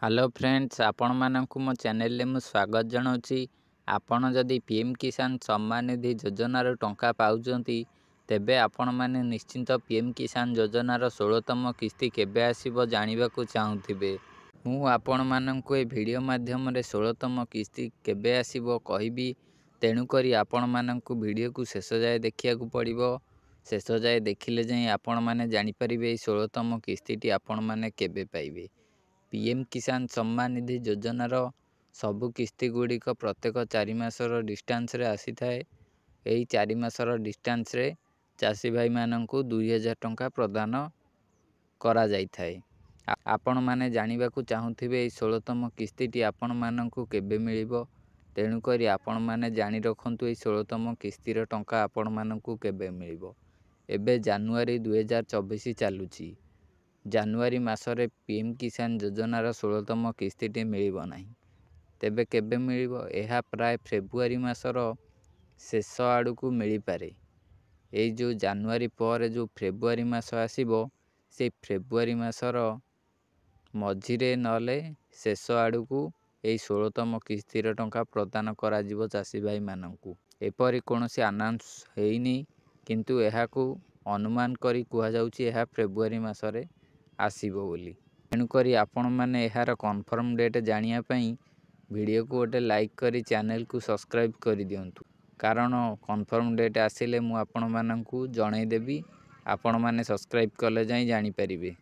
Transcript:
Hello friends, आपण मानक मो चैनल में स्वागत जनाऊँगी। आपण जदि पीएम किसान सम्मान निधि योजनार टंका पाउचंती तेबे आपण माने निश्चिंत पीएम किसान योजनार 16तम किस्ती केबे आसीबो जानिबाकू चाहुथिबे। मु आपण मानक ए वीडियो माध्यम रे 16तम किस्ती केबे आसीबो कहिबी। तेणु करी आपण मानक वीडियो को शेष जाए देखिया को पड़िबो। शेष जाए देखिले जाई आपण माने जानि परिबे 16तम किस्तीटी आपण माने केबे पाइबे। पीएम किसान सम्मान निधि योजनार सबु किस्ती गुड़िक प्रत्येक 4 मासर डिस्टेंस रे आसी थाए। यही 4 मासर डिस्टेंस रे चाषी भाई माननकु 2000 टंका प्रदान करा जाई थाए। आपण माने जानिबाकू चाहुथिबे 16तम किस्तीटी आपण माननकु केबे मिलिबो। तेणु करी आपण माने जानि रखंतु ए 16तम किस्तीर टंका आपण माननकु केबे मिलिबो। एबे जनवरी 2024 चालुची। जनवरी मासरे पीएम किसान योजनार 16तम किस्तीटी मिलिबो नाही। तेबे केबे मिलिबो एहा प्राय फेब्रुआरी मासर शेष आड़ू मिल पारे। यही जो जनवरी पर जो फेब्रुआरी मास आसीबो से फेब्रुआरी मासर मझिरे नले शेष आड़ू यही 16तम किस्तीर टंका प्रदान करा जिवो चाषी भाई माननकु। एपरि कोनोसी अनाउंस हेइनी, किंतु एहाकू अनुमान करी कुहा जाउची एहा फेब्रुआरी मासरे आसीबो बोली। तेणुकरी आपण माने एहार कन्फर्म डेट जानिया पई वीडियो को गोटे लाइक करी चैनल को सब्सक्राइब करी दियंतु। कारण कन्फर्म डेट आसिले मु आपण माननकु जणाई देबी। आपण माने सब्सक्राइब कले जाई जानि परिबे।